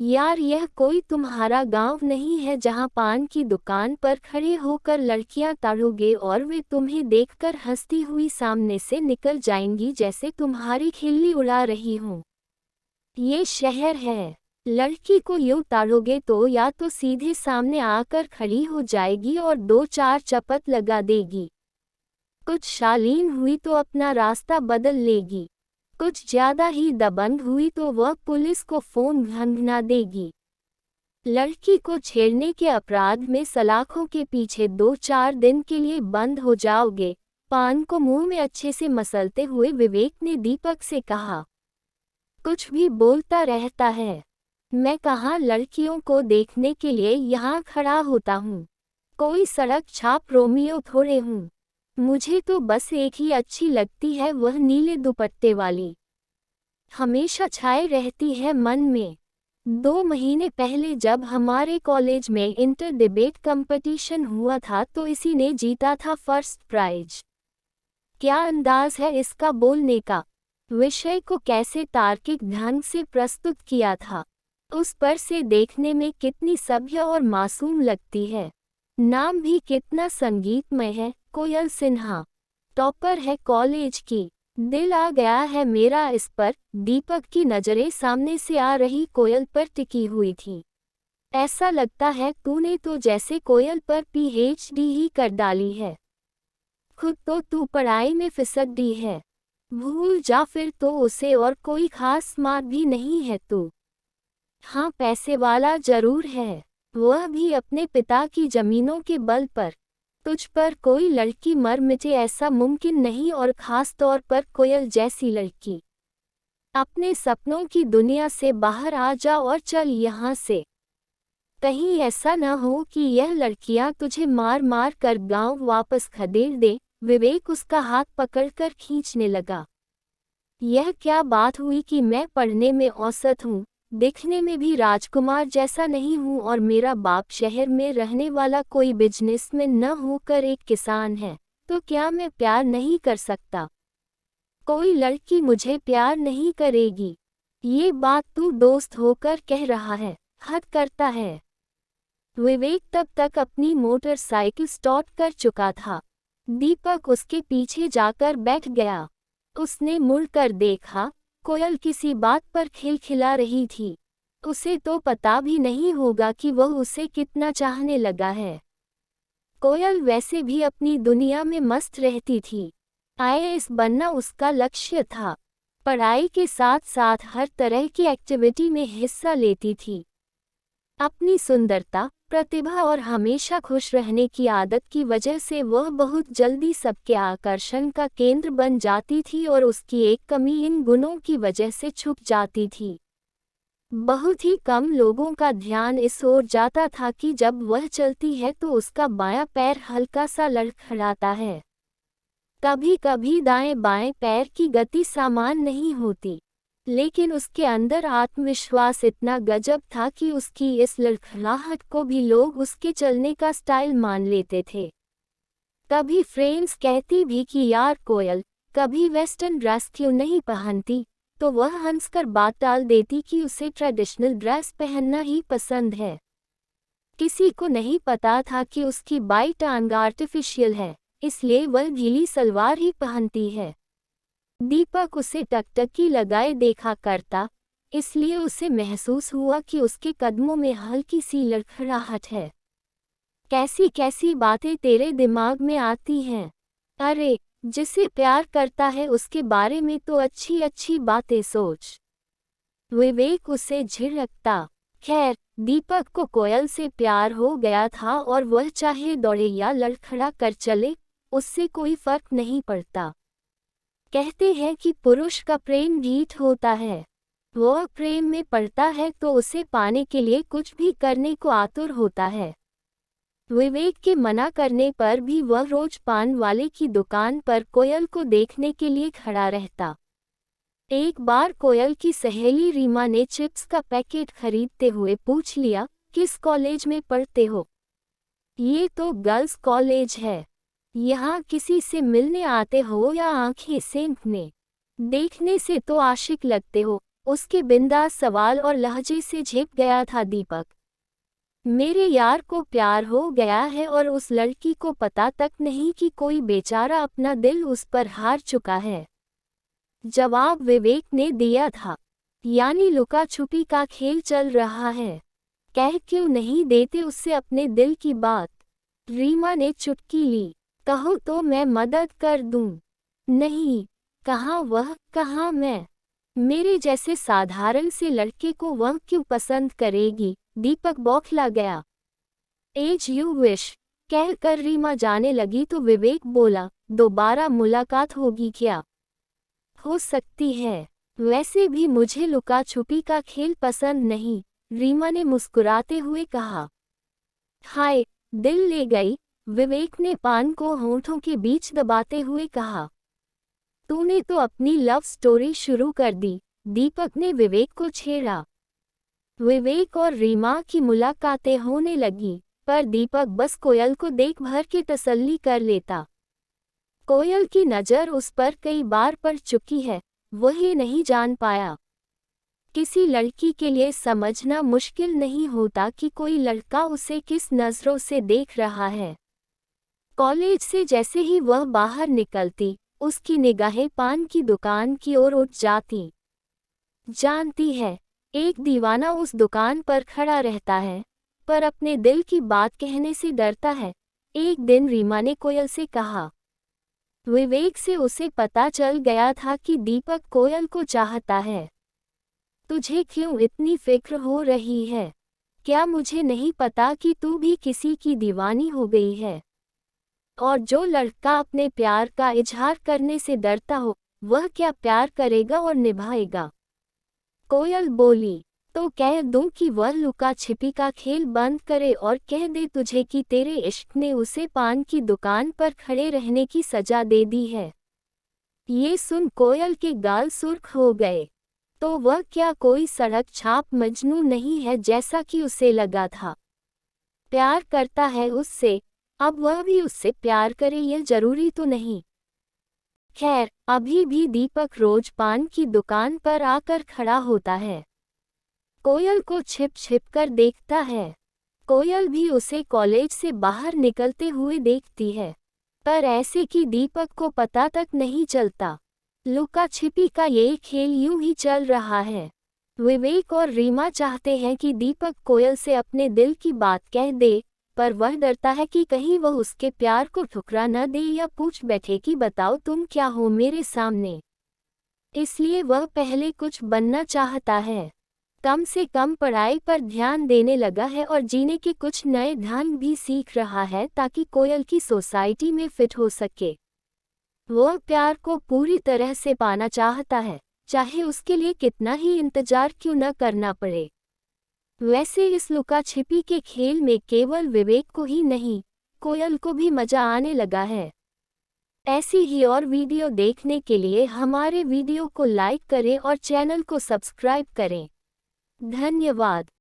यार यह कोई तुम्हारा गांव नहीं है जहां पान की दुकान पर खड़े होकर लड़कियां ताड़ोगे और वे तुम्हें देखकर हंसती हुई सामने से निकल जाएंगी जैसे तुम्हारी खिल्ली उड़ा रही हों। ये शहर है। लड़की को यूं ताड़ोगे तो या तो सीधे सामने आकर खड़ी हो जाएगी और दो चार चपत लगा देगी। कुछ शालीन हुई तो अपना रास्ता बदल लेगी। कुछ ज्यादा ही दबंग हुई तो वह पुलिस को फोन घंघना देगी। लड़की को छेड़ने के अपराध में सलाखों के पीछे 2-4 दिन के लिए बंद हो जाओगे। पान को मुंह में अच्छे से मसलते हुए विवेक ने दीपक से कहा। कुछ भी बोलता रहता है। मैं कहाँ लड़कियों को देखने के लिए यहाँ खड़ा होता हूँ। कोई सड़क छाप रोमियो थोड़े हूँ। मुझे तो बस एक ही अच्छी लगती है, वह नीले दुपट्टे वाली। हमेशा छाए रहती है मन में। 2 महीने पहले जब हमारे कॉलेज में इंटर डिबेट कंपटीशन हुआ था तो इसी ने जीता था फर्स्ट प्राइज। क्या अंदाज है इसका बोलने का। विषय को कैसे तार्किक ढंग से प्रस्तुत किया था। उस पर से देखने में कितनी सभ्य और मासूम लगती है। नाम भी कितना संगीतमय है, कोयल सिन्हा। टॉपर है कॉलेज की। दिल आ गया है मेरा इस पर। दीपक की नजरें सामने से आ रही कोयल पर टिकी हुई थी। ऐसा लगता है तूने तो जैसे कोयल पर पीएचडी ही कर डाली है। खुद तो तू पढ़ाई में फिसक दी है। भूल जा फिर तो उसे, और कोई खास मार्क भी नहीं है तू। हाँ पैसे वाला जरूर है, वह भी अपने पिता की जमीनों के बल पर। तुझ पर कोई लड़की मर मिटे ऐसा मुमकिन नहीं, और खास तौर पर कोयल जैसी लड़की। अपने सपनों की दुनिया से बाहर आ जा और चल यहाँ से। कहीं ऐसा न हो कि यह लड़कियां तुझे मार मार कर गांव वापस खदेड़ दे। विवेक उसका हाथ पकड़कर खींचने लगा। यह क्या बात हुई कि मैं पढ़ने में औसत हूँ, दिखने में भी राजकुमार जैसा नहीं हूँ, और मेरा बाप शहर में रहने वाला कोई बिजनेसमैन न होकर एक किसान है, तो क्या मैं प्यार नहीं कर सकता? कोई लड़की मुझे प्यार नहीं करेगी। ये बात तू दोस्त होकर कह रहा है, हद करता है। विवेक तब तक अपनी मोटरसाइकिल स्टार्ट कर चुका था। दीपक उसके पीछे जाकर बैठ गया। उसने मुड़कर देखा, कोयल किसी बात पर खिलखिला रही थी। उसे तो पता भी नहीं होगा कि वह उसे कितना चाहने लगा है। कोयल वैसे भी अपनी दुनिया में मस्त रहती थी। आईएएस बनना उसका लक्ष्य था। पढ़ाई के साथ साथ हर तरह की एक्टिविटी में हिस्सा लेती थी। अपनी सुंदरता, प्रतिभा और हमेशा खुश रहने की आदत की वजह से वह बहुत जल्दी सबके आकर्षण का केंद्र बन जाती थी, और उसकी एक कमी इन गुणों की वजह से छुप जाती थी। बहुत ही कम लोगों का ध्यान इस ओर जाता था कि जब वह चलती है तो उसका बायां पैर हल्का सा लड़खड़ाता है। कभी कभी दाएं बाएं पैर की गति समान नहीं होती, लेकिन उसके अंदर आत्मविश्वास इतना गजब था कि उसकी इस लड़खड़ाहट को भी लोग उसके चलने का स्टाइल मान लेते थे। कभी फ्रेंड्स कहती भी कि यार कोयल कभी वेस्टर्न ड्रेस क्यों नहीं पहनती, तो वह हंसकर बात टाल देती कि उसे ट्रेडिशनल ड्रेस पहनना ही पसंद है। किसी को नहीं पता था कि उसकी बाई टांग आर्टिफिशियल है, इसलिए वह ढीली सलवार ही पहनती है। दीपक उसे टकटकी लगाए देखा करता, इसलिए उसे महसूस हुआ कि उसके कदमों में हल्की सी लड़खड़ाहट है। कैसी कैसी बातें तेरे दिमाग में आती हैं? अरे, जिसे प्यार करता है उसके बारे में तो अच्छी अच्छी बातें सोच। विवेक उसे झिड़कता। खैर, दीपक को कोयल से प्यार हो गया था, और वह चाहे दौड़े या लड़खड़ा कर चले, उससे कोई फर्क नहीं पड़ता। कहते हैं कि पुरुष का प्रेम ढीठ होता है। वह प्रेम में पड़ता है तो उसे पाने के लिए कुछ भी करने को आतुर होता है। विवेक के मना करने पर भी वह रोज पान वाले की दुकान पर कोयल को देखने के लिए खड़ा रहता। एक बार कोयल की सहेली रीमा ने चिप्स का पैकेट खरीदते हुए पूछ लिया, किस कॉलेज में पढ़ते हो? ये तो गर्ल्स कॉलेज है। यहाँ किसी से मिलने आते हो या आंखें सेंकने? देखने से तो आशिक लगते हो, उसके बिंदास सवाल और लहजे से झेप गया था दीपक। मेरे यार को प्यार हो गया है और उस लड़की को पता तक नहीं कि कोई बेचारा अपना दिल उस पर हार चुका है। जवाब विवेक ने दिया था। यानी लुका छुपी का खेल चल रहा है। कह क्यों नहीं देते उससे अपने दिल की बात। रीमा ने चुटकी ली। कहो तो मैं मदद कर दूं। नहीं, कहाँ वह, कहाँ मैं। मेरे जैसे साधारण से लड़के को वह क्यों पसंद करेगी। दीपक बौखला गया। एज यू विश कह कर रीमा जाने लगी तो विवेक बोला, दोबारा मुलाकात होगी क्या। हो सकती है, वैसे भी मुझे लुका छुपी का खेल पसंद नहीं, रीमा ने मुस्कुराते हुए कहा। हाय, दिल ले गई, विवेक ने पान को होंठों के बीच दबाते हुए कहा। तूने तो अपनी लव स्टोरी शुरू कर दी, दीपक ने विवेक को छेड़ा। विवेक और रीमा की मुलाकातें होने लगी, पर दीपक बस कोयल को देख भर के तसल्ली कर लेता। कोयल की नज़र उस पर कई बार पड़ चुकी है, वह ये नहीं जान पाया। किसी लड़की के लिए समझना मुश्किल नहीं होता कि कोई लड़का उसे किस नज़रों से देख रहा है। कॉलेज से जैसे ही वह बाहर निकलती, उसकी निगाहें पान की दुकान की ओर उठ जाती। जानती है, एक दीवाना उस दुकान पर खड़ा रहता है, पर अपने दिल की बात कहने से डरता है, एक दिन रीमा ने कोयल से कहा। विवेक से उसे पता चल गया था कि दीपक कोयल को चाहता है। तुझे क्यों इतनी फिक्र हो रही है? क्या मुझे नहीं पता कि तू भी किसी की दीवानी हो गई है? और जो लड़का अपने प्यार का इजहार करने से डरता हो, वह क्या प्यार करेगा और निभाएगा? कोयल बोली, तो कह दूं कि वह लुका छिपी का खेल बंद करे और कह दे तुझे कि तेरे इश्क ने उसे पान की दुकान पर खड़े रहने की सजा दे दी है। ये सुन कोयल के गाल सुर्ख हो गए। तो वह क्या कोई सड़क छाप मजनू नहीं है जैसा कि उसे लगा था। प्यार करता है उससे, अब वह भी उससे प्यार करे यह जरूरी तो नहीं। खैर, अभी भी दीपक रोज पान की दुकान पर आकर खड़ा होता है। कोयल को छिप छिप कर देखता है। कोयल भी उसे कॉलेज से बाहर निकलते हुए देखती है, पर ऐसे कि दीपक को पता तक नहीं चलता। लुका छिपी का ये खेल यूं ही चल रहा है। विवेक और रीमा चाहते हैं कि दीपक कोयल से अपने दिल की बात कह दे, पर वह डरता है कि कहीं वह उसके प्यार को ठुकरा न दे या पूछ बैठे कि बताओ तुम क्या हो मेरे सामने। इसलिए वह पहले कुछ बनना चाहता है। कम से कम पढ़ाई पर ध्यान देने लगा है और जीने के कुछ नए ढंग भी सीख रहा है ताकि कोयल की सोसाइटी में फिट हो सके। वह प्यार को पूरी तरह से पाना चाहता है, चाहे उसके लिए कितना ही इंतजार क्यों न करना पड़े। वैसे इस लुका छिपी के खेल में केवल विवेक को ही नहीं, कोयल को भी मजा आने लगा है। ऐसी ही और वीडियो देखने के लिए हमारे वीडियो को लाइक करें और चैनल को सब्सक्राइब करें। धन्यवाद।